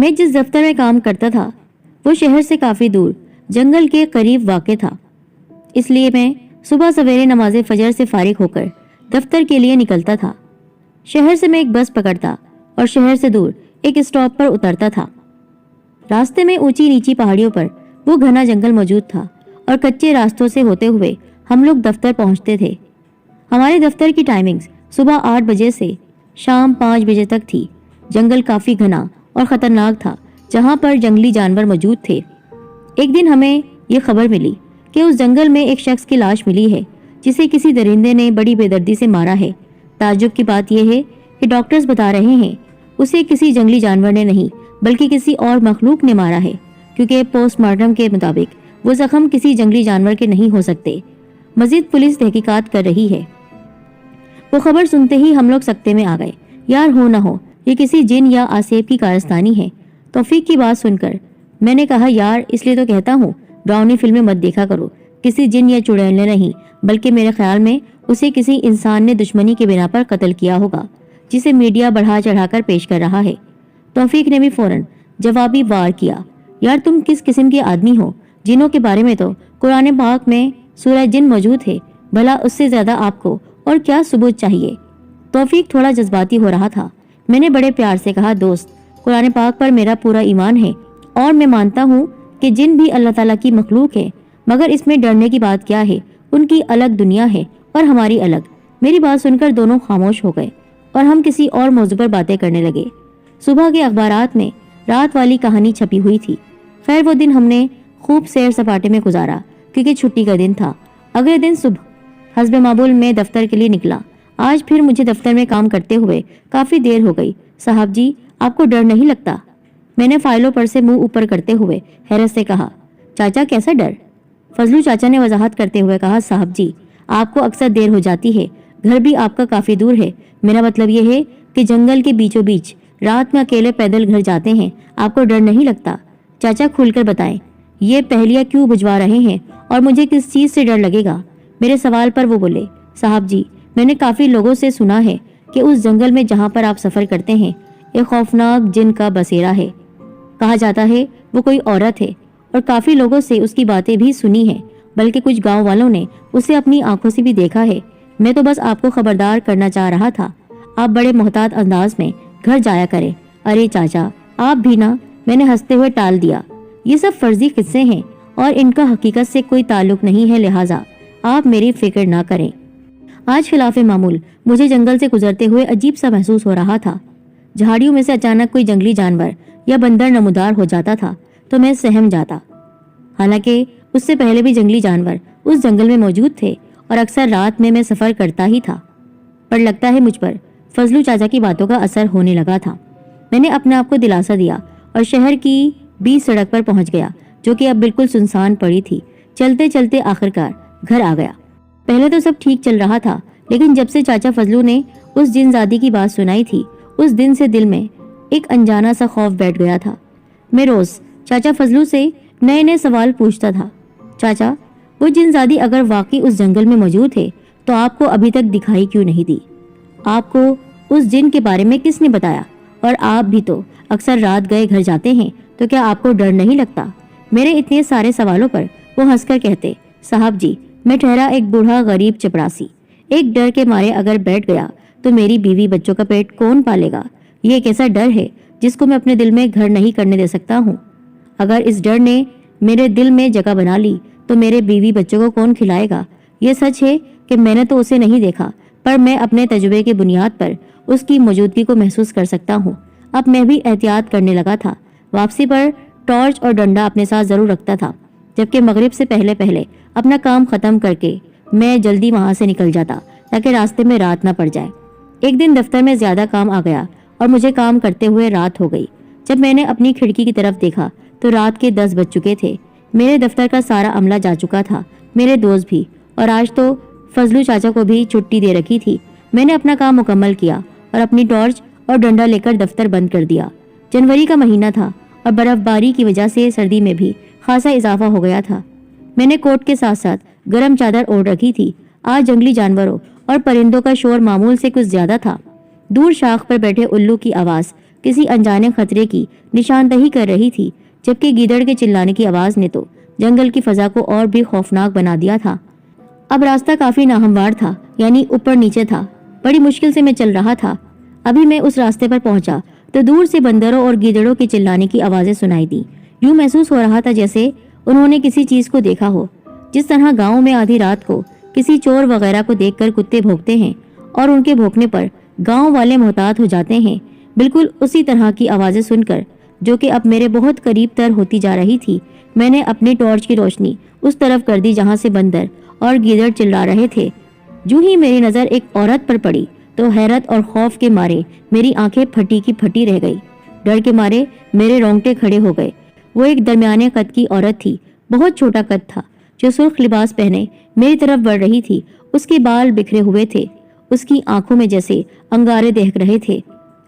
میں जिस दफ्तर में काम करता था वो शहर से काफ़ी दूर जंगल के करीब वाक़ था, इसलिए मैं सुबह सवेरे नमाज फजर से फारिग होकर दफ्तर के लिए निकलता था। शहर से मैं एक बस पकड़ता और शहर से दूर एक स्टॉप पर उतरता था। रास्ते में ऊंची नीची पहाड़ियों पर वो घना जंगल मौजूद था और कच्चे रास्तों से होते हुए हम लोग दफ्तर पहुंचते थे। हमारे दफ्तर की टाइमिंग्स सुबह 8 बजे से शाम 5 बजे तक थी। जंगल काफ़ी घना और ख़तरनाक था, जहाँ पर जंगली जानवर मौजूद थे। एक दिन हमें ये खबर मिली कि उस जंगल में एक शख्स की लाश मिली है, जिसे किसी दरिंदे ने बड़ी बेदर्दी से मारा है। ताज्जुब की बात यह है कि डॉक्टर्स बता रहे हैं उसे किसी जंगली जानवर ने नहीं बल्कि किसी और मखलूक ने मारा है, क्योंकि पोस्टमार्टम के मुताबिक वो जख्म किसी जंगली जानवर के नहीं हो सकते। मजीद पुलिस तहकीकात कर रही है। वो खबर सुनते ही हम लोग सकते में आ गए। यार हो ना हो ये किसी जिन या आसेब की कारस्तानी है। तौफीक की बात सुनकर मैंने कहा, यार इसलिए तो कहता हूँ डरावनी फिल्में मत देखा करो। किसी जिन या चुड़ैल ने नहीं बल्कि मेरे ख्याल में उसे किसी इंसान ने दुश्मनी की बिना पर कत्ल किया होगा, जिसे मीडिया बढ़ा चढ़ाकर पेश कर रहा है। तौफीक ने भी फौरन जवाबी वार किया, यार तुम किस किस्म के आदमी हो? जिनों के बारे में तो कुरान पाक में सूरह जिन मौजूद है, भला उससे ज्यादा आपको और क्या सबूत चाहिए? तौफीक थोड़ा जज्बाती हो रहा था। मैंने बड़े प्यार से कहा, दोस्त कुरान पाक पर मेरा पूरा ईमान है और मैं मानता हूँ कि जिन भी अल्लाह ताला की मखलूक है, मगर इसमें डरने की बात क्या है? उनकी अलग दुनिया है और हमारी अलग। मेरी बात सुनकर दोनों खामोश हो गए और हम किसी और मौजू पर बातें करने लगे। सुबह के अखबारात में रात वाली कहानी छपी हुई थी। खैर वो दिन हमने खूब सैर सपाटे में गुजारा, क्योंकि छुट्टी का दिन था। अगले दिन सुबह हस्ब मामूल में दफ्तर के लिए निकला। आज फिर मुझे दफ्तर में काम करते हुए काफ़ी देर हो गई। साहब जी, आपको डर नहीं लगता? मैंने फाइलों पर से मुंह ऊपर करते हुए हैरत से कहा। चाचा कैसा डर? फजलू चाचा ने वजाहत करते हुए कहा, साहब जी आपको अक्सर देर हो जाती है, घर भी आपका काफ़ी दूर है। मेरा मतलब यह है कि जंगल के बीचों बीच रात में अकेले पैदल घर जाते हैं, आपको डर नहीं लगता? चाचा खुलकर बताएं, ये पहेलियाँ क्यों बुझवा रहे हैं और मुझे किस चीज़ से डर लगेगा? मेरे सवाल पर वो बोले, साहब जी मैंने काफ़ी लोगों से सुना है कि उस जंगल में जहाँ पर आप सफ़र करते हैं एक खौफनाक जिन का बसेरा है। कहा जाता है वो कोई औरत है और काफ़ी लोगों से उसकी बातें भी सुनी हैं, बल्कि कुछ गांव वालों ने उसे अपनी आंखों से भी देखा है। मैं तो बस आपको खबरदार करना चाह रहा था, आप बड़े मोहतात अंदाज में घर जाया करें। अरे चाचा आप भी ना, मैंने हंसते हुए टाल दिया। ये सब फर्जी किस्से हैं और इनका हकीकत से कोई ताल्लुक नहीं है, लिहाजा आप मेरी फिक्र ना करें। आज खिलाफ मामूल मुझे जंगल से गुजरते हुए अजीब सा महसूस हो रहा था। झाड़ियों में से अचानक कोई जंगली जानवर या बंदर नमूदार हो जाता था तो मैं सहम जाता। हालांकि उससे पहले भी जंगली जानवर उस जंगल में मौजूद थे और अक्सर रात में मैं सफ़र करता ही था, पर लगता है मुझ पर फजलू चाचा की बातों का असर होने लगा था। मैंने अपने आप को दिलासा दिया और शहर की बीच सड़क पर पहुंच गया, जो कि अब बिल्कुल सुनसान पड़ी थी। चलते चलते आखिरकार घर आ गया। पहले तो सब ठीक चल रहा था, लेकिन जब से चाचा फजलू ने उस जिनजादी की बात सुनाई थी, उस दिन से दिल में एक अनजाना सा खौफ बैठ गया था। मैं रोज चाचा फजलू से नए नए सवाल पूछता था। चाचा वो जिनजादी अगर वाकई उस जंगल में मौजूद है तो आपको अभी तक दिखाई क्यों नहीं दी? आपको उस जिन के बारे में किसने बताया? और आप भी तो अक्सर रात गए घर जाते हैं, तो क्या आपको डर नहीं लगता? मेरे इतने सारे सवालों पर वो हंसकर कहते, साहब जी मैं ठहरा एक बूढ़ा गरीब चपरासी, एक डर के मारे अगर बैठ गया तो मेरी बीवी बच्चों का पेट कौन पालेगा? ये एक ऐसा डर है जिसको मैं अपने दिल में घर नहीं करने दे सकता हूँ। अगर इस डर ने मेरे दिल में जगह बना ली तो मेरे बीवी बच्चों को कौन खिलाएगा? ये सच है कि मैंने तो उसे नहीं देखा, पर मैं अपने तजुर्बे की बुनियाद पर उसकी मौजूदगी को महसूस कर सकता हूँ। अब मैं भी एहतियात करने लगा था। वापसी पर टॉर्च और डंडा अपने साथ जरूर रखता था, जबकि मगरिब से पहले पहले अपना काम खत्म करके मैं जल्दी वहां से निकल जाता ताकि रास्ते में रात न पड़ जाए। एक दिन दफ्तर में ज्यादा काम आ गया और मुझे काम करते हुए रात हो गई। जब मैंने अपनी खिड़की की तरफ देखा तो रात के 10 बज चुके थे। मेरे दफ्तर का सारा अमला जा चुका था, मेरे दोस्त भी, और आज तो फजलू चाचा को भी छुट्टी दे रखी थी। मैंने अपना काम मुकम्मल किया और अपनी टॉर्च और डंडा लेकर दफ्तर बंद कर दिया। जनवरी का महीना था और बर्फबारी की वजह से सर्दी में भी खासा इजाफा हो गया था। मैंने कोट के साथ साथ गर्म चादर ओढ़ रखी थी। आज जंगली जानवरों और परिंदों का शोर मामूल से कुछ ज्यादा था। दूर शाख पर बैठे उल्लू की आवाज़ किसी अनजाने खतरे की निशानदही कर रही थी, जबकि गीदड़ के चिल्लाने की आवाज ने तो जंगल की फजा को और भी खौफनाक बना दिया था। अब रास्ता काफी नाहमवार था, यानी ऊपर नीचे था। बड़ी मुश्किल से मैं चल रहा था। अभी मैं उस रास्ते पर पहुंचा तो दूर से बंदरों और गीदड़ों के चिल्लाने की आवाजें सुनाई दी। यूं महसूस हो रहा था जैसे उन्होंने किसी चीज को देखा हो। जिस तरह गांव में आधी रात को किसी चोर वगैरह को देखकर कुत्ते भौंकते हैं और उनके भौंकने पर गांव वाले मोहतात हो जाते हैं, बिल्कुल उसी तरह की आवाजें सुनकर, जो कि अब मेरे बहुत करीब तर होती जा रही थी, मैंने अपनी टॉर्च की रोशनी उस तरफ कर दी जहां से बंदर और गीदड़ चिल्ला रहे थे। जो ही मेरी नजर एक औरत पर पड़ी तो हैरत और खौफ के मारे मेरी आंखें फटी की फटी रह गई। डर के मारे मेरे रोंगटे खड़े हो गए। वो एक दरमियाने कद की औरत थी, बहुत छोटा कद था, जो सुर्ख लिबास पहने मेरी तरफ बढ़ रही थी। उसके बाल बिखरे हुए थे, उसकी आंखों में जैसे अंगारे दहक रहे थे।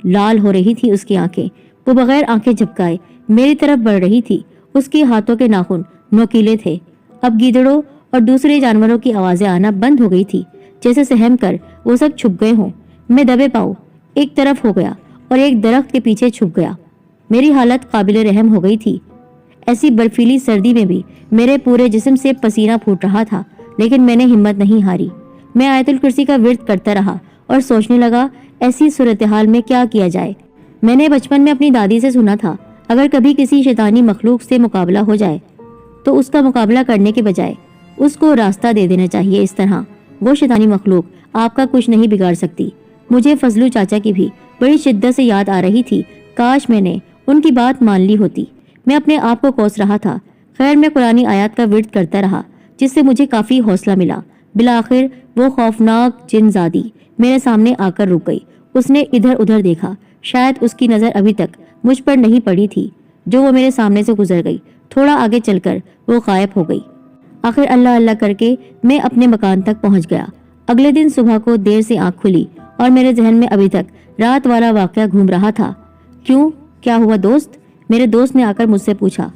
लाल हो रही थी उसकी आंखें। वो बगैर आंखें झपकाए मेरी तरफ बढ़ रही थी। उसके हाथों के नाखून नोकीले थे। अब गीदड़ों और दूसरे जानवरों की आवाजें आना बंद हो गई थी, जैसे सहम कर वो सब छुप गए हों। मैं दबे पाँव एक तरफ हो गया और एक दरख्त के पीछे छुप गया। मेरी हालत काबिले रहम हो गई थी। ऐसी बर्फीली सर्दी में भी मेरे पूरे जिस्म से पसीना फूट रहा था, लेकिन मैंने हिम्मत नहीं हारी। मैं आयतुल कुर्सी का विर्द करता रहा और सोचने लगा, ऐसी सूरत हाल में क्या किया जाए। मैंने बचपन में अपनी दादी से सुना था, अगर कभी किसी शैतानी मखलूक से मुकाबला हो जाए तो उसका मुकाबला करने के बजाय उसको रास्ता दे देना चाहिए। इस तरह वो शैतानी मखलूक आपका कुछ नहीं बिगाड़ सकती। मुझे फजलू चाचा की भी बड़ी शिद्दत से याद आ रही थी। काश मैंने उनकी बात मान ली होती। मैं अपने आप को कोस रहा था। खैर, मैं कुरानी आयत का विर्द करता रहा, जिससे मुझे काफी हौसला मिला। बिलाखिर वो खौफनाक जिनजादी मेरे सामने आकर रुक गई। उसने इधर उधर देखा। शायद उसकी नजर अभी तक मुझ पर नहीं पड़ी थी, जो वो मेरे सामने से गुजर गई। थोड़ा आगे चलकर वो गायब हो गई। आखिर अल्लाह अल्लाह करके मैं अपने मकान तक पहुंच गया। अगले दिन सुबह को देर से आंख खुली और मेरे जहन में अभी तक रात वाला वाकया घूम रहा था। क्यों, क्या हुआ दोस्त? मेरे दोस्त ने आकर मुझसे पूछा।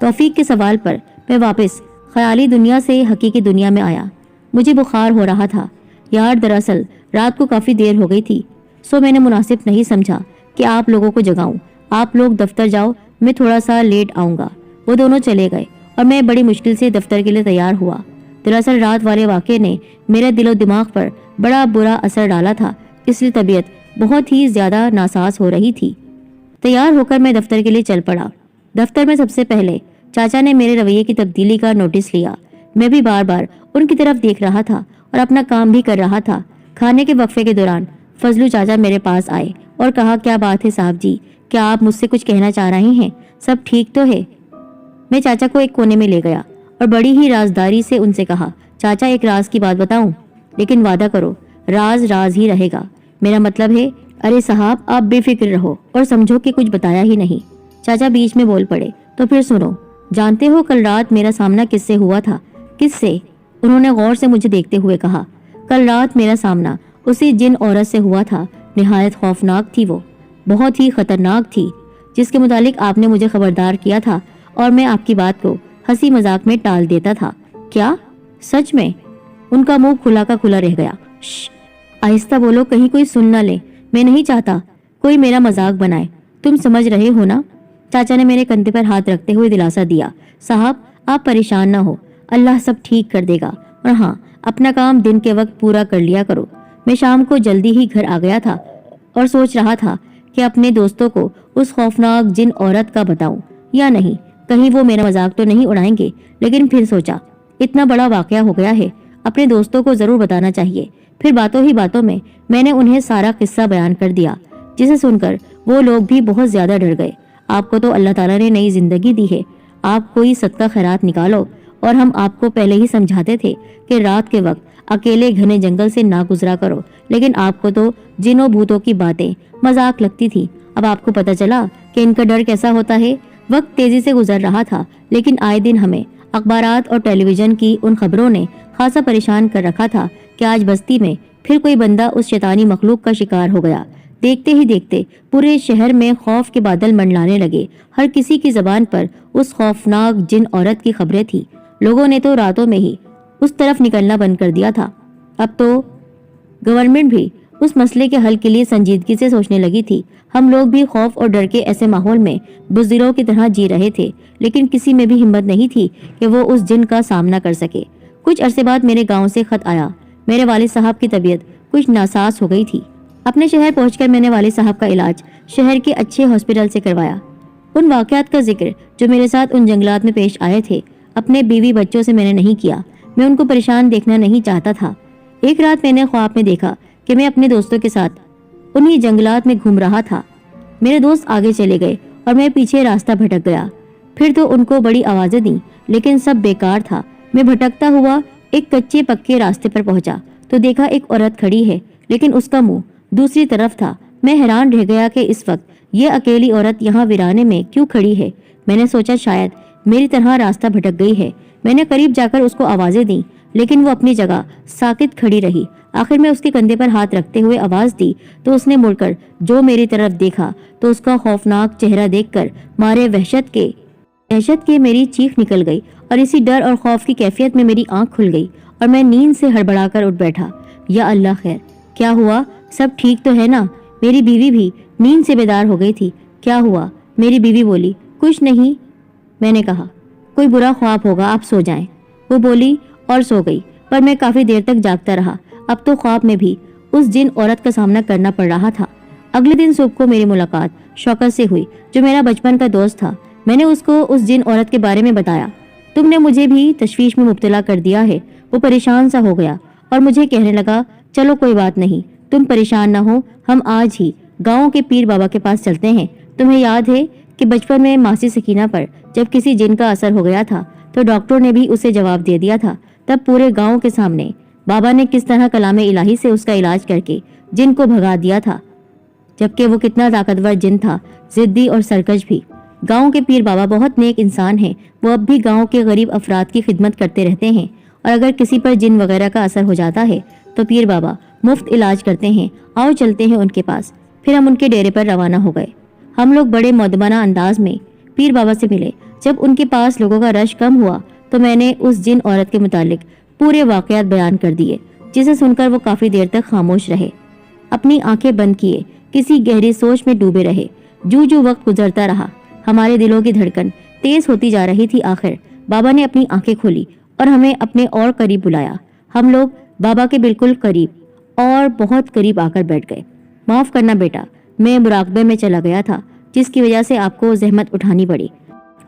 तौफीक के सवाल पर मैं वापस ख्याली दुनिया से हकीकी दुनिया में आया। मुझे बुखार हो रहा था यार। दरअसल रात को काफी देर हो गई थी, सो मैंने मुनासिब नहीं समझा कि आप लोगों को जगाऊं। आप लोग दफ्तर जाओ, मैं थोड़ा सा लेट आऊंगा। वो दोनों चले गए और मैं बड़ी मुश्किल से दफ्तर के लिए तैयार हुआ। दरअसल रात वाले वाक़े ने मेरे दिलो दिमाग पर बड़ा बुरा असर डाला था, इसलिए तबीयत बहुत ही ज्यादा नासाज हो रही थी। तैयार होकर मैं दफ्तर के लिए चल पड़ा। दफ्तर में सबसे पहले चाचा ने मेरे रवैये की तब्दीली का नोटिस लिया। मैं भी बार बार उनकी तरफ देख रहा था और अपना काम भी कर रहा था। खाने के वक्फे के दौरान फजलू चाचा मेरे पास आए और कहा, क्या बात है साहब जी, क्या आप मुझसे कुछ कहना चाह रहे हैं? सब ठीक तो है? मैं चाचा को एक कोने में ले गया और बड़ी ही राजदारी से उनसे कहा, चाचा एक राज की बात बताऊं, लेकिन वादा करो राज राज ही रहेगा। मेरा मतलब है। अरे साहब, आप बेफिक्र रहो और समझो कि कुछ बताया ही नहीं। चाचा बीच में बोल पड़े, तो फिर सुनो। जानते हो कल रात मेरा सामना किससे हुआ था? किससे? उन्होंने गौर से मुझे देखते हुए कहा। कल रात मेरा सामना उसी जिन औरत से हुआ था। निहायत खौफनाक थी वो, बहुत ही खतरनाक थी, जिसके मुतालिक आपने मुझे खबरदार किया था और मैं आपकी बात को हंसी मजाक में टाल देता था। क्या सच में? उनका मुंह खुला का खुला रह गया। आहिस्ता बोलो, कहीं कोई सुन न ले। मैं नहीं चाहता कोई मेरा मजाक बनाए। तुम समझ रहे हो ना? चाचा ने मेरे कंधे पर हाथ रखते हुए दिलासा दिया। साहब, आप परेशान ना हो, अल्लाह सब ठीक कर देगा। और हाँ, अपना काम दिन के वक्त पूरा कर लिया करो। मैं शाम को जल्दी ही घर आ गया था और सोच रहा था कि अपने दोस्तों को उस खौफनाक जिन औरत का बताऊं या नहीं। कहीं वो मेरा मजाक तो नहीं उड़ाएंगे। लेकिन फिर सोचा, इतना बड़ा वाकया हो गया है, अपने दोस्तों को जरूर बताना चाहिए। फिर बातों ही बातों में मैंने उन्हें सारा किस्सा बयान कर दिया, जिसे सुनकर वो लोग भी बहुत ज्यादा डर गए। आपको तो अल्लाह ताला ने नई जिंदगी दी है, आप कोई सदका खैरात निकालो। और हम आपको पहले ही समझाते थे कि रात के वक्त अकेले घने जंगल से ना गुजरा करो, लेकिन आपको तो जिनों भूतों की बातें मजाक लगती थी। अब आपको पता चला कि इनका डर कैसा होता है। वक्त तेजी से गुजर रहा था, लेकिन आए दिन हमें अखबारात और टेलीविजन की उन खबरों ने खासा परेशान कर रखा था कि आज बस्ती में फिर कोई बंदा उस शैतानी मखलूक का शिकार हो गया। देखते ही देखते पूरे शहर में खौफ के बादल मंडलाने लगे। हर किसी की जबान पर उस खौफनाक जिन औरत की खबरें थी। लोगों ने तो रातों में ही उस तरफ निकलना बंद कर दिया था। अब तो गवर्नमेंट भी उस मसले के हल के लिए संजीदगी से सोचने लगी थी। हम लोग भी खौफ और डर के ऐसे माहौल में बुज़दिलों की तरह जी रहे थे, लेकिन किसी में भी हिम्मत नहीं थी कि वो उस जिन का सामना कर सके। कुछ अरसे बाद मेरे गांव से खत आया। मेरे वालिद साहब की तबीयत कुछ नासाज हो गई थी। अपने शहर पहुंचकर मैंने वालिद साहब का इलाज शहर के अच्छे हॉस्पिटल से करवाया। उन वाकयात का जिक्र जो मेरे साथ उन जंगलात में पेश आए थे अपने बीवी बच्चों से मैंने नहीं किया। मैं उनको परेशान देखना नहीं चाहता था। एक रात मैंने ख्वाब में देखा कि मैं अपने दोस्तों के साथ उन्हीं जंगलात में घूम रहा था। मेरे दोस्त आगे चले गए और मैं पीछे रास्ता भटक गया। फिर तो उनको बड़ी आवाजें दी, लेकिन सब बेकार था। मैं भटकता हुआ एक कच्चे पक्के रास्ते पर पहुंचा तो देखा एक औरत खड़ी है, लेकिन उसका मुंह दूसरी तरफ था। मैं हैरान रह गया कि इस वक्त ये अकेली औरत यहाँ वीराने में क्यों खड़ी है। मैंने सोचा शायद मेरी तरह रास्ता भटक गई है। मैंने करीब जाकर उसको आवाजें दी, लेकिन वो अपनी जगह साकित खड़ी रही। आखिर में उसके कंधे पर हाथ रखते हुए आवाज दी तो उसने मुड़कर जो मेरी तरफ देखा तो उसका खौफनाक चेहरा देखकर मारे वहशत के मेरी चीख निकल गई और इसी डर और खौफ की कैफियत में मेरी आंख खुल गई और मैं नींद से हड़बड़ाकर उठ बैठा। या अल्लाह खैर, क्या हुआ? सब ठीक तो है ना? मेरी बीवी भी नींद से बेदार हो गई थी। क्या हुआ? मेरी बीवी बोली, कुछ नहीं। मैंने कहा, कोई बुरा ख्वाब होगा, आप सो जाएं। वो बोली और सो गई, पर मैं काफी देर तक जागता रहा। अब तो ख्वाब में भी उस जिन औरत का सामना करना पड़ रहा था। अगले दिन सुबह को मेरी मुलाकात शौकत से हुई, जो मेरा बचपन का दोस्त था। मैंने उसको उस जिन औरत के बारे में बताया। तुमने मुझे भी तशवीश में मुब्तला कर दिया है। वो परेशान सा हो गया और मुझे कहने लगा, चलो कोई बात नहीं, तुम परेशान ना हो, हम आज ही गाँव के पीर बाबा के पास चलते हैं। तुम्हें याद है कि बचपन में मासी सकीना पर जब किसी जिन का असर हो गया था तो डॉक्टर ने भी उसे जवाब दे दिया था। तब पूरे गांव के सामने बाबा ने किस तरह कलामे इलाही से उसका इलाज करके जिन को भगा दिया था, जबकि वो कितना ताकतवर जिन था, जिद्दी और सरकश भी। गांव के पीर बाबा बहुत नेक इंसान हैं। वो अब भी गांव के गरीब अफराद की खिदमत करते रहते हैं और अगर किसी पर जिन वगैरह का असर हो जाता है तो पीर बाबा मुफ्त इलाज करते हैं। आओ चलते हैं उनके पास। फिर हम उनके डेरे पर रवाना हो गए। हम लोग बड़े मौदमाना अंदाज में पीर बाबा से मिले। जब उनके पास लोगों का रश कम हुआ तो मैंने उस जिन औरत के मुतालिक पूरे वाकयात बयान कर दिए, जिसे सुनकर वो काफी देर तक खामोश रहे, अपनी आंखें बंद किए, किसी गहरी सोच में डूबे रहे। जू वक्त गुजरता रहा, हमारे दिलों की धड़कन तेज होती जा रही थी। आखिर बाबा ने अपनी आंखें खोली और हमें अपने और करीब बुलाया। हम लोग बाबा के बिल्कुल करीब और बहुत करीब आकर बैठ गए। माफ करना बेटा, मैं मुराकबे में चला गया था, जिसकी वजह से आपको जहमत उठानी पड़ी।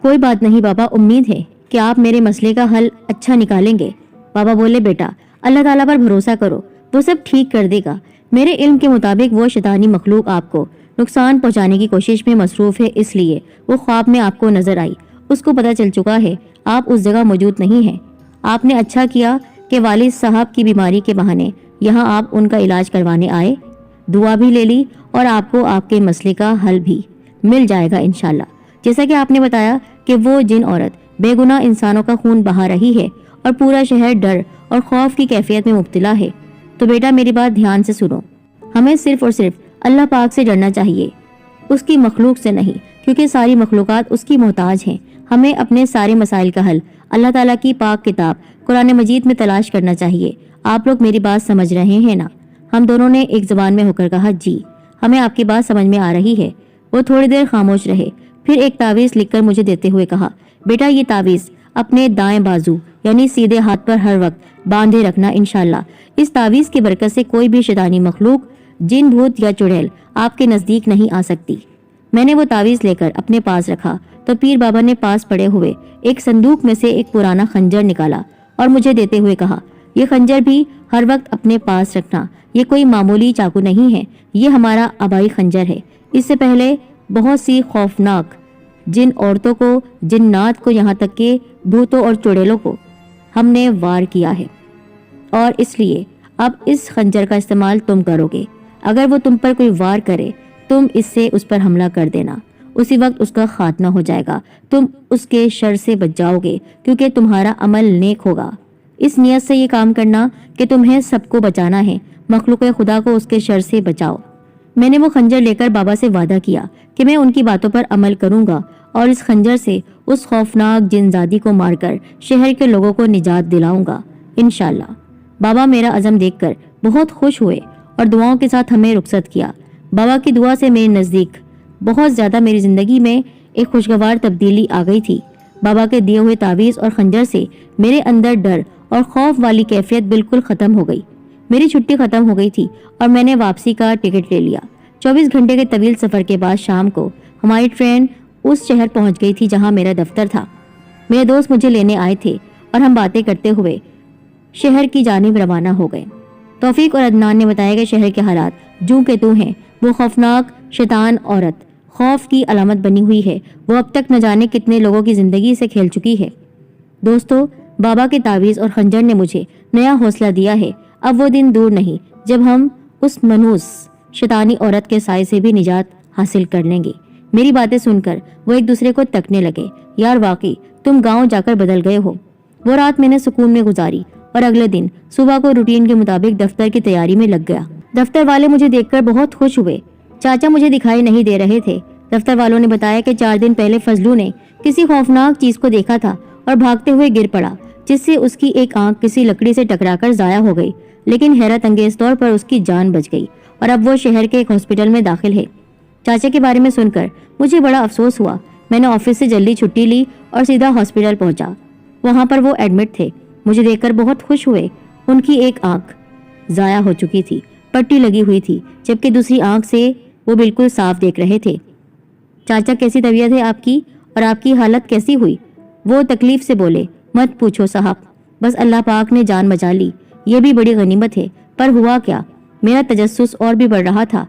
कोई बात नहीं बाबा, उम्मीद है कि आप मेरे मसले का हल अच्छा निकालेंगे। बाबा बोले, बेटा अल्लाह ताला पर भरोसा करो, वो सब ठीक कर देगा। मेरे इल्म के मुताबिक वो शैतानी मखलूक आपको नुकसान पहुंचाने की कोशिश में मसरूफ है, इसलिए वो ख्वाब में आपको नजर आई। उसको पता चल चुका है आप उस जगह मौजूद नहीं हैं। आपने अच्छा किया कि वालिद साहब की बीमारी के बहाने यहाँ आप उनका इलाज करवाने आए। दुआ भी ले ली और आपको आपके मसले का हल भी मिल जाएगा इंशाल्लाह। जैसा कि आपने बताया कि वो जिन औरत बेगुनाह इंसानों का खून बहा रही है और पूरा शहर डर और खौफ की कैफियत में मुब्तला है, तो बेटा मेरी बात ध्यान से सुनो। हमें सिर्फ और सिर्फ अल्लाह पाक से डरना चाहिए, उसकी मखलूक से नहीं, क्योंकि सारी मखलूकात उसकी मोहताज हैं। हमें अपने सारे मसाइल का हल अल्लाह ताला की पाक किताब कुरान मजीद में तलाश करना चाहिए। आप लोग मेरी बात समझ रहे हैं ना? हम दोनों ने एक जुबान में होकर कहा, जी हमें आपकी बात समझ में आ रही है। वो थोड़ी देर खामोश रहे, फिर एक तावीज़ लिखकर मुझे देते हुए कहा, बेटा ये तावीज़ अपने दाएं बाजू यानी सीधे हाथ पर हर वक्त बांधे रखना इंशाल्लाह। इस तावीज़ की बरकत से कोई भी शैतानी मखलूक, जिन भूत या चुड़ैल आपके नजदीक नहीं आ सकती। मैंने वो तावीज़ लेकर अपने पास रखा तो पीर बाबा ने पास पड़े हुए एक संदूक में से एक पुराना खंजर निकाला और मुझे देते हुए कहा, ये खंजर भी हर वक्त अपने पास रखना। ये कोई मामूली चाकू नहीं है, ये हमारा आबाई खंजर है। इससे पहले बहुत सी खौफनाक जिन औरतों को, जिन्नात को, यहाँ तक के भूतों और चुड़ैलों को हमने वार किया है और इसलिए अब इस खंजर का इस्तेमाल तुम करोगे। अगर वो तुम पर कोई वार करे, तुम इससे उस पर हमला कर देना। उसी वक्त उसका खात्मा हो जाएगा। तुम उसके शर से बच जाओगे क्योंकि तुम्हारा अमल नेक होगा। इस नियत से ये काम करना कि तुम्हें सबको बचाना है, मखलूक खुदा को उसके शर से बचाओ। मैंने वो खंजर लेकर बाबा से वादा किया कि मैं उनकी बातों पर अमल करूंगा और इस खंजर से उस खौफनाक जिनजादी को मारकर शहर के लोगों को निजात दिलाऊंगा इंशाल्लाह। बाबा मेरा अज़म देखकर बहुत खुश हुए اور دعاؤں کے ساتھ ہمیں رخصت کیا۔ بابا کی دعا سے میرے نزدیک بہت زیادہ میری زندگی میں ایک خوشگوار تبدیلی آ گئی تھی۔ بابا کے دیے ہوئے تعویذ اور خنجر سے میرے اندر ڈر اور خوف والی کیفیت بالکل ختم ہو گئی۔ میری چھٹی ختم ہو گئی تھی اور میں نے واپسی کا ٹکٹ لے لیا۔ 24 گھنٹے کے طویل سفر کے بعد شام کو ہماری ٹرین اس شہر پہنچ گئی تھی جہاں میرا دفتر تھا۔ میرے دوست مجھے لینے آئے تھے اور ہم باتیں کرتے ہوئے شہر کی جانب روانہ ہو گئے۔ توفیق اور عدنان نے بتایا کہ شہر کے حالات جوں کے توں ہیں۔ وہ خوفناک شیطان عورت خوف کی علامت بنی ہوئی ہے۔ وہ اب تک نہ جانے کتنے لوگوں کی زندگی سے کھیل چکی ہے۔ دوستو، بابا کے تعویذ اور خنجر نے مجھے نیا حوصلہ دیا ہے۔ اب وہ دن دور نہیں جب ہم اس منحوس شیطانی عورت کے سائے سے بھی نجات حاصل کر لیں گے۔ میری باتیں سن کر وہ ایک دوسرے کو تکنے لگے۔ یار واقعی تم گاؤں جا کر بدل گئے ہو۔ وہ رات میں نے سکون میں گزاری اور اگلے دن صبح کو روٹین کے مطابق دفتر کی تیاری میں لگ گیا۔ دفتر والے مجھے دیکھ کر بہت خوش ہوئے۔ چاچا مجھے دکھائی نہیں دے رہے تھے۔ دفتر والوں نے بتایا کہ 4 دن پہلے فضلو نے کسی خوفناک چیز کو دیکھا تھا اور بھاگتے ہوئے گر پڑا، جس سے اس کی ایک آنکھ کسی لکڑی سے ٹکرا کر ضائع ہو گئی، لیکن حیرت انگیز طور پر اس کی جان بچ گئی اور اب وہ شہر کے ایک ہاسپٹل میں داخل ہے۔ چاچا کے بارے میں سن کر مجھے بڑا افسوس ہوا۔ میں نے آفس سے جلدی چھٹی لی اور سیدھا ہاسپٹل پہنچا۔ وہاں پر وہ ایڈمٹ تھے۔ مجھے دیکھ کر بہت خوش ہوئے۔ ان کی ایک آنکھ ضائع ہو چکی تھی، پٹی لگی ہوئی تھی، جبکہ دوسری آنکھ سے وہ بالکل صاف دیکھ رہے تھے۔ چاچا کیسی طبیعت ہے آپ کی اور آپ کی حالت کیسی ہوئی؟ وہ تکلیف سے بولے۔ مت پوچھو صاحب، بس اللہ پاک نے جان بچا لی، یہ بھی بڑی غنیمت ہے۔ پر ہوا کیا؟ میرا تجسس اور بھی بڑھ رہا تھا۔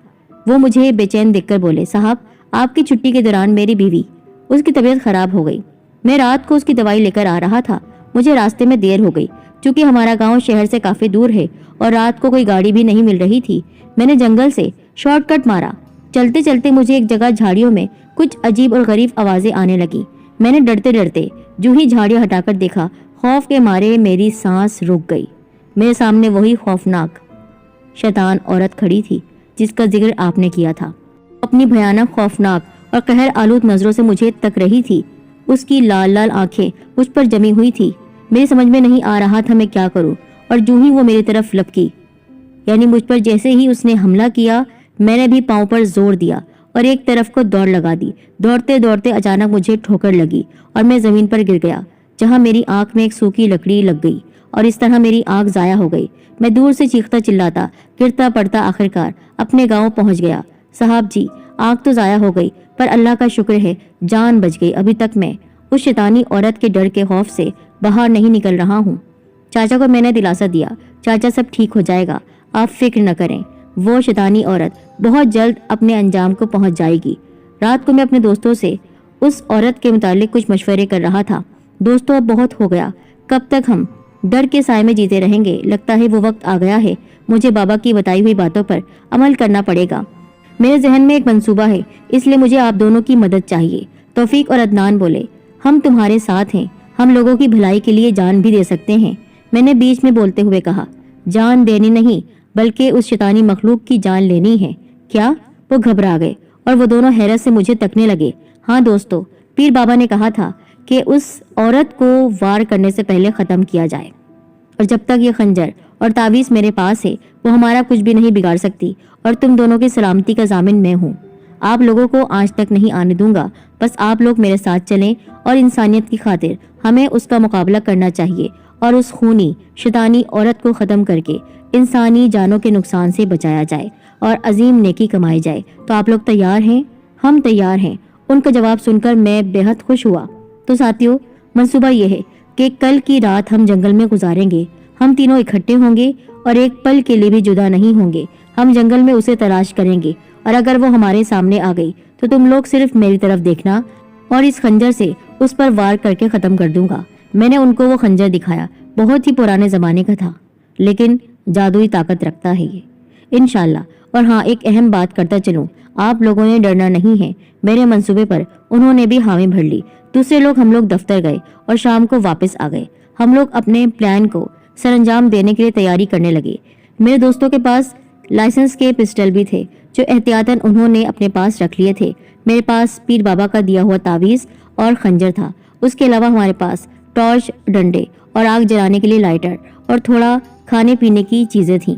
وہ مجھے بے چین دیکھ کر بولے، صاحب آپ کی چھٹی کے دوران میری بیوی اس کی طبیعت خراب ہو گئی۔ میں رات کو اس کی دوائی لے کر آ رہا تھا، مجھے راستے میں دیر ہو گئی۔ چونکہ ہمارا گاؤں شہر سے کافی دور ہے اور رات کو کوئی گاڑی بھی نہیں مل رہی تھی، میں نے جنگل سے شارٹ کٹ مارا۔ چلتے چلتے مجھے ایک جگہ جھاڑیوں میں کچھ عجیب اور غریب آوازیں آنے لگی۔ میں نے ڈرتے ڈرتے جو ہی جھاڑیاں ہٹا کر دیکھا، خوف کے مارے میری سانس رک گئی۔ میرے سامنے وہی خوفناک شیطان عورت کھڑی تھی جس کا ذکر آپ نے کیا تھا۔ اپنی بھیانک، خوفناک اور قہر آلود نظروں سے مجھے تک رہی تھی۔ اس کی لال لال آنکھیں مجھ پر جمی ہوئی تھی۔ میری سمجھ میں نہیں آ رہا تھا میں کیا کروں، اور جو ہی وہ میری طرف لپکی، یعنی مجھ پر جیسے ہی اس نے حملہ کیا، میں نے بھی پاؤں پر زور دیا اور ایک طرف کو دوڑ لگا دی۔ دوڑتے دوڑتے اچانک مجھے ٹھوکر لگی اور میں زمین پر گر گیا، جہاں میری آنکھ میں ایک سوکھی لکڑی لگ گئی اور اس طرح میری آنکھ ضائع ہو گئی۔ میں دور سے چیختا چلاتا، گرتا پڑتا آخرکار اپنے گاؤں پہنچ گیا۔ صاحب جی، آنکھ تو ضائع ہو گئی، پر اللہ کا شکر ہے جان بچ گئی۔ ابھی تک میں اس شیطانی عورت کے ڈر کے خوف سے باہر نہیں نکل رہا ہوں۔ چاچا کو میں نے دلاسا دیا، چاچا سب ٹھیک ہو جائے گا، آپ فکر نہ کریں۔ وہ شیطانی عورت بہت جلد اپنے انجام کو پہنچ جائے گی۔ رات کو میں اپنے دوستوں سے اس عورت کے متعلق کچھ مشورے کر رہا تھا۔ دوستوں، اب بہت ہو گیا، کب تک ہم ڈر کے سائے میں جیتے رہیں گے؟ لگتا ہے وہ وقت آ گیا ہے، مجھے بابا کی بتائی ہوئی باتوں پر عمل کرنا پڑے گا۔ میرے ذہن میں ایک منصوبہ ہے، اس لیے مجھے آپ دونوں کی مدد چاہیے۔ توفیق اور عدنان بولے، ہم تمہارے ساتھ ہیں، ہم لوگوں کی بھلائی کے لیے جان بھی دے سکتے ہیں۔ میں نے بیچ میں بولتے ہوئے کہا، جان دینی نہیں بلکہ اس شیطانی مخلوق کی جان لینی ہے۔ کیا؟ وہ گھبرا گئے اور وہ دونوں حیرت سے مجھے تکنے لگے۔ ہاں دوستو، پیر بابا نے کہا تھا کہ اس عورت کو وار کرنے سے پہلے ختم کیا جائے، اور جب تک یہ خنجر اور تعویذ میرے پاس ہے وہ ہمارا کچھ بھی نہیں بگاڑ سکتی، اور تم دونوں کی سلامتی کا ضامن میں ہوں۔ آپ لوگوں کو آج تک نہیں آنے دوں گا، بس آپ لوگ میرے ساتھ چلیں اور انسانیت کی خاطر ہمیں اس کا مقابلہ کرنا چاہیے اور اس خونی شیطانی عورت کو ختم کر کے انسانی جانوں کے نقصان سے بچایا جائے اور عظیم نیکی کمائی جائے۔ تو آپ لوگ تیار ہیں؟ ہم تیار ہیں۔ ان کا جواب سن کر میں بے حد خوش ہوا۔ تو ساتھیوں، منصوبہ یہ ہے کہ کل کی رات ہم جنگل میں گزاریں گے۔ ہم تینوں اکٹھے ہوں گے اور ایک پل کے لیے بھی جدا نہیں ہوں گے۔ ہم جنگل میں اسے تلاش کریں گے، اور اگر وہ ہمارے سامنے آ گئی تو تم لوگ صرف میری طرف دیکھنا اور اس خنجر سے اس پر وار کر کے ختم کر دوں گا۔ میں نے ان کو وہ خنجر دکھایا، بہت ہی پرانے زمانے کا تھا، لیکن جادوئی طاقت رکھتا ہے یہ، انشاءاللہ۔ اور ہاں، ایک اہم بات کرتا چلوں، آپ لوگوں نے ڈرنا نہیں ہے۔ میرے منصوبے پر انہوں نے بھی حامی بھر لی۔ دوسرے لوگ ہم لوگ دفتر گئے اور شام کو واپس آ گئے۔ ہم لوگ اپنے پلان کو سر انجام دینے کے لیے تیاری کرنے لگے۔ میرے دوستوں کے پاس لائسنس کے پسٹل بھی تھے جو احتیاطاً انہوں نے اپنے پاس رکھ لیے تھے۔ میرے پاس پیر بابا کا دیا ہوا تعویذ اور خنجر تھا۔ اس کے علاوہ ہمارے پاس ٹارچ، ڈنڈے اور آگ جلانے کے لیے لائٹر اور تھوڑا کھانے پینے کی چیزیں تھیں۔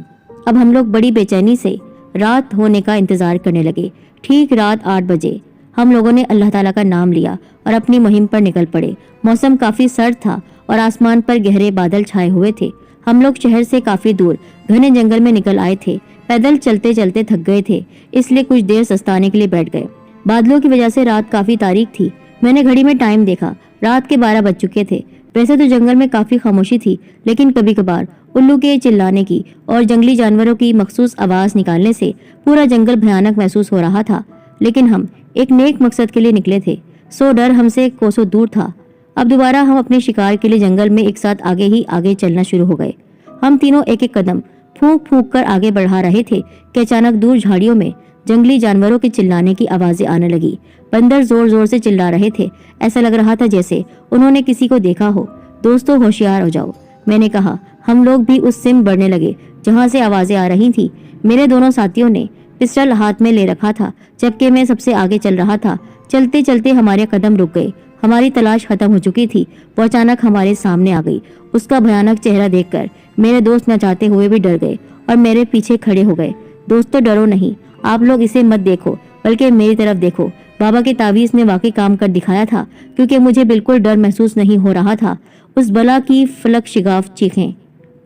अब हम लोग बड़ी बेचैनी से रात होने का इंतजार करने लगे। ठीक रात 8 बजे हम लोगों ने अल्लाह ताला का नाम लिया और अपनी मुहिम पर निकल पड़े। मौसम काफी सर्द था और आसमान पर गहरे बादल छाए हुए थे। हम लोग शहर से काफी दूर घने जंगल में निकल आए थे। पैदल चलते चलते थक गए थे, इसलिए कुछ देर सस्ताने के लिए बैठ गए। बादलों की वजह से रात काफी तारीक थी। मैंने घड़ी में टाइम देखा, रात के 12 बज चुके थे। वैसे तो जंगल में काफी खामोशी थी, लेकिन कभी कभार उल्लू के चिल्लाने की और जंगली जानवरों की मखसूस आवाज निकालने से पूरा जंगल भयानक महसूस हो रहा था। लेकिन हम एक नेक मकसद के लिए निकले थे, सो डर हमसे कोसों दूर था। अब दोबारा हम अपने शिकार के लिए जंगल में एक साथ आगे ही आगे चलना शुरू हो गए। हम तीनों एक एक कदम फूंक फूंक कर आगे बढ़ा रहे थे कि अचानक दूर झाड़ियों में जंगली जानवरों के चिल्लाने की आवाजें आने लगी। बंदर जोर जोर से चिल्ला रहे थे, ऐसा लग रहा था जैसे उन्होंने किसी को देखा हो। दोस्तों होशियार हो जाओ, मैंने कहा। हम लोग भी उस सिम बढ़ने लगे जहाँ से आवाजें आ रही थी। मेरे दोनों साथियों ने पिस्टल हाथ में ले रखा था, जबकि मैं सबसे आगे चल रहा था। चलते चलते हमारे कदम रुक गए। हमारी तलाश खत्म हो चुकी थी। वो अचानक हमारे सामने आ गई। उसका भयानक चेहरा देखकर मेरे दोस्त न चाहते हुए भी डर गए और मेरे पीछे खड़े हो गए। दोस्तों डरो नहीं, आप लोग इसे मत देखो, बल्कि मेरी तरफ देखो। बाबा के तावीज ने वाकई काम कर दिखाया था, क्योंकि मुझे बिल्कुल डर महसूस नहीं हो रहा था। उस बला की फलक शिगाफ चीखें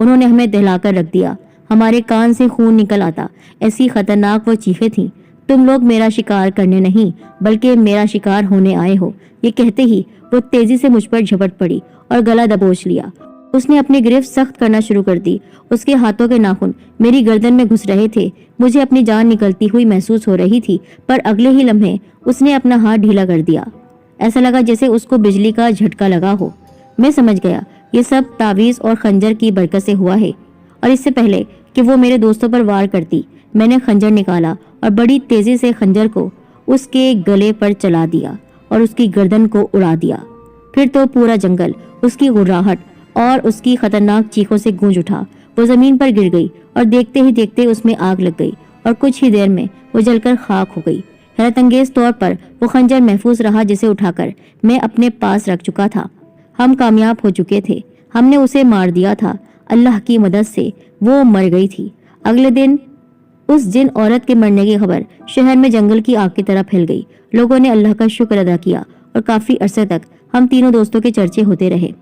उन्होंने हमें दहलाकर रख दिया। हमारे कान से खून निकल आता, ऐसी खतरनाक वो चीखें थीं। तुम लोग मेरा शिकार करने नहीं, बल्कि मेरा शिकार होने आए हो। ये कहते ही वो तेजी से मुझ पर झपट पड़ी और गला दबोच लिया। उसने अपनी गिरफ्त सख्त करना शुरू कर दी। उसके हाथों के नाखून मेरी गर्दन में घुस रहे थे। मुझे अपनी जान निकलती हुई महसूस हो रही थी, पर अगले ही लम्हे उसने अपना हाथ ढीला कर दिया। ऐसा लगा जैसे उसको बिजली का झटका लगा हो। मैं समझ गया ये सब तावीज और खंजर की बरकत से हुआ है। और इससे पहले कि वो मेरे दोस्तों पर वार करती, मैंने खंजर निकाला और बड़ी तेजी से खंजर को उसके गले पर चला दिया और उसकी गर्दन को उड़ा दिया। फिर तो पूरा जंगल उसकी गुर्राहट और उसकी खतरनाक चीखों से गूंज उठा। वो जमीन पर गिर गई और देखते ही देखते उसमें आग लग गई और कुछ ही देर में वो जलकर खाक हो गई। हैरतअंगेज तौर पर वो खंजर महफूज रहा, जिसे उठाकर मैं अपने पास रख चुका था। हम कामयाब हो चुके थे, हमने उसे मार दिया था। अल्लाह की मदद से वो मर गई थी। अगले दिन उस जिन औरत के मरने की खबर शहर में जंगल की आग की तरह फैल गई। लोगों ने अल्लाह का शुक्र अदा किया और काफी अरसे तक हम तीनों दोस्तों के चर्चे होते रहे।